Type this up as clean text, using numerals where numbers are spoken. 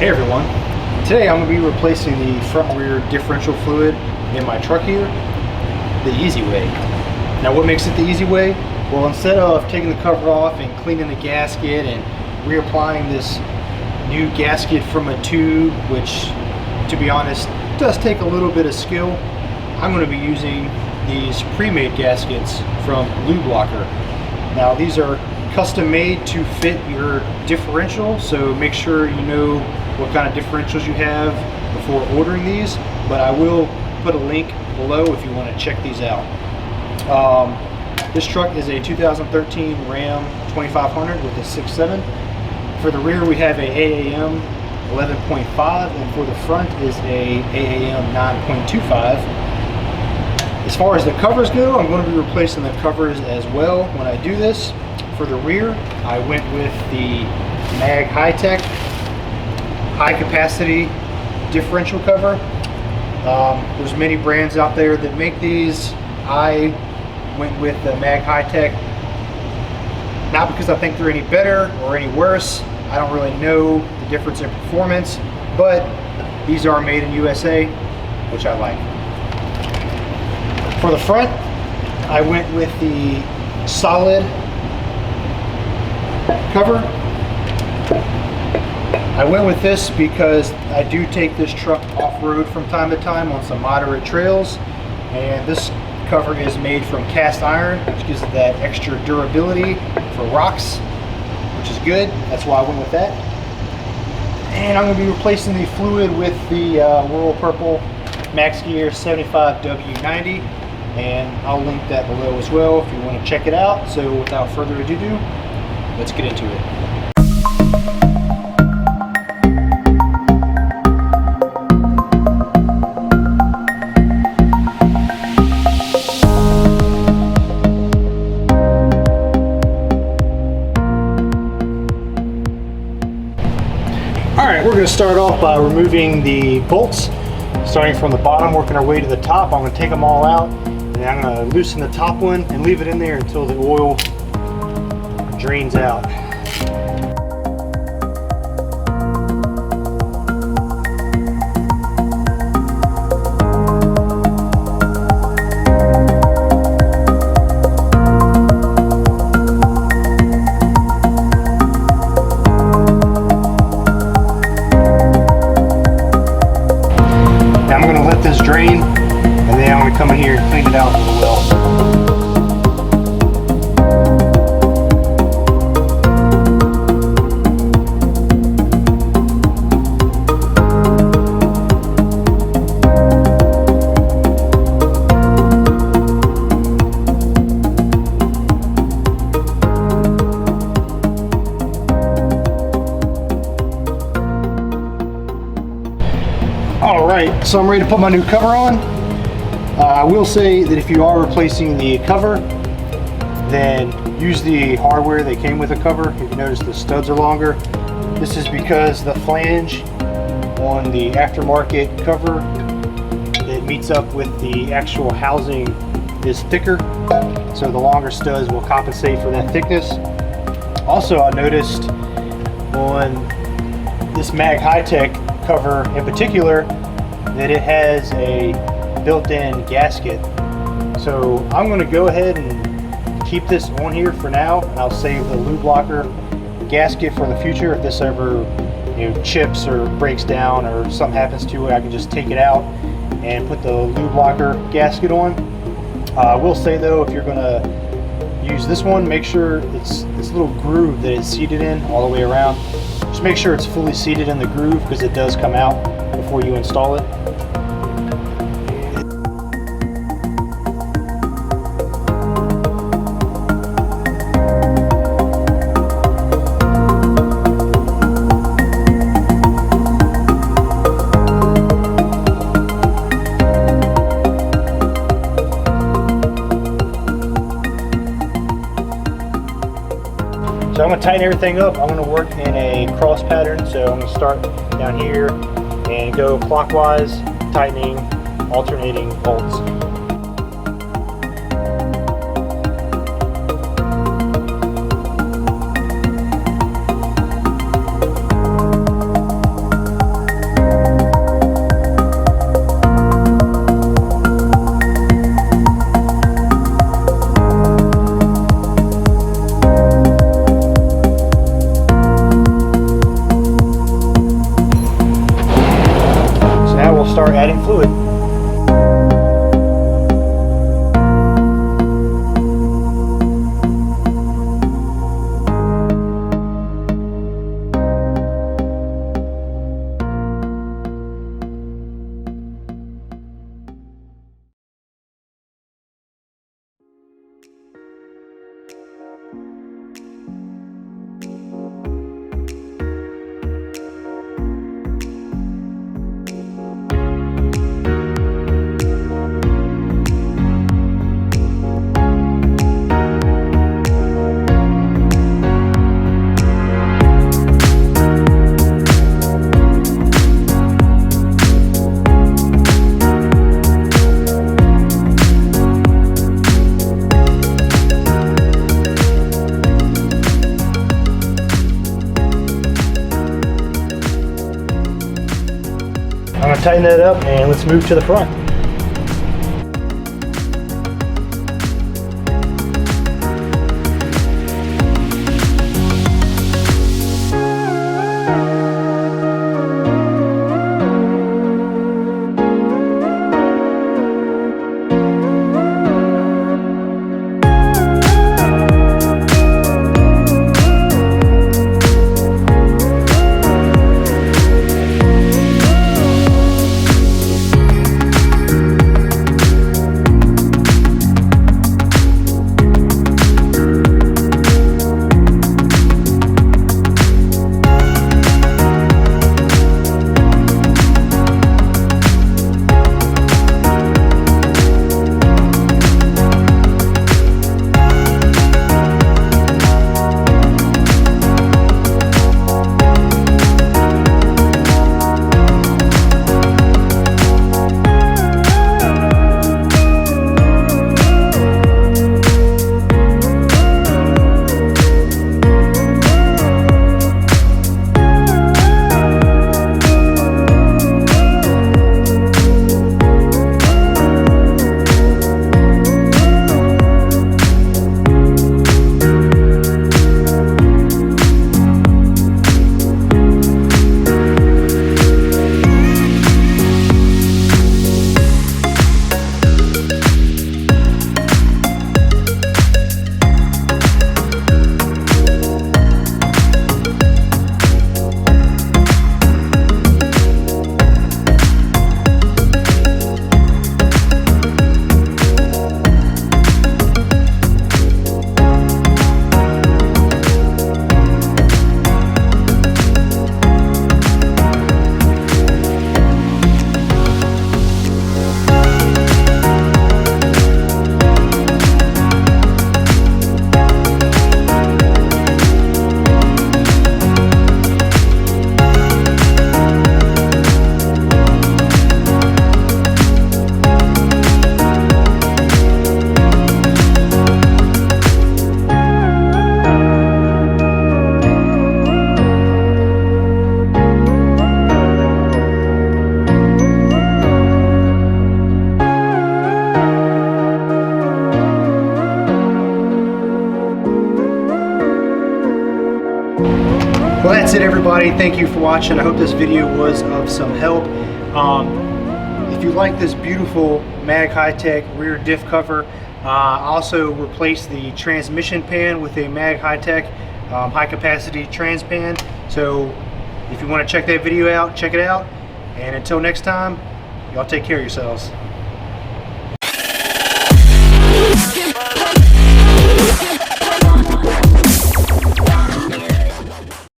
Hey everyone, today I'm going to be replacing the front rear differential fluid in my truck here the easy way. Now what makes it the easy way? Well, instead of taking the cover off and cleaning the gasket and reapplying this new gasket from a tube, which to be honest does take a little bit of skill, I'm going to be using these pre-made gaskets from Lube Locker. Now these are custom made to fit your differential, so make sure you know what kind of differentials you have before ordering these, but I will put a link below if you want to check these out. This truck is a 2013 Ram 2500 with a 6.7. For the rear we have a AAM 11.5, and for the front is a AAM 9.25. As far as the covers go, I'm going to be replacing the covers as well when I do this. For the rear, I went with the MAG-HYTEC high capacity differential cover. There's many brands out there that make these. I went with the MAG-HYTEC, not because I think they're any better or any worse. I don't really know the difference in performance, but these are made in USA, which I like. For the front, I went with the solid cover. I went with this because I do take this truck off-road from time to time on some moderate trails, and this cover is made from cast iron, which gives it that extra durability for rocks, which is good. That's why I went with that. And I'm going to be replacing the fluid with the Whirl Purple Max Gear 75W90, and I'll link that below as well if you want to check it out. So without further ado, let's get into it. Alright, we're going to start off by removing the bolts. Starting from the bottom, working our way to the top. I'm going to take them all out, and I'm going to loosen the top one and leave it in there until the oil drains out. Now I'm going to let this drain, and then I'm going to come in here and clean it out really well. Alright, so I'm ready to put my new cover on. I will say that if you are replacing the cover, then use the hardware that came with the cover. If you notice the studs are longer, this is because the flange on the aftermarket cover that meets up with the actual housing is thicker, so the longer studs will compensate for that thickness. Also, I noticed on this MAG-HYTEC cover in particular that it has a built-in gasket, so I'm going to go ahead and keep this on here for now, and I'll save the Lube Locker gasket for the future. If this ever chips or breaks down or something happens to it, I can just take it out and put the Lube Locker gasket on. I will say though, if you're going to use this one, make sure it's this little groove that it's seated in all the way around. Just make sure it's fully seated in the groove, because it does come out before you install it. So I'm going to tighten everything up. I'm going to work in a cross pattern, so I'm going to start down here and go clockwise, tightening, alternating bolts. start adding fluid. I'm going to tighten that up and let's move to the front. Well, that's it, everybody. Thank you for watching. I hope this video was of some help. If you like this beautiful MAG-HYTEC rear diff cover, I also replaced the transmission pan with a MAG-HYTEC high capacity trans pan. So if you want to check that video out, check it out. And until next time, y'all take care of yourselves.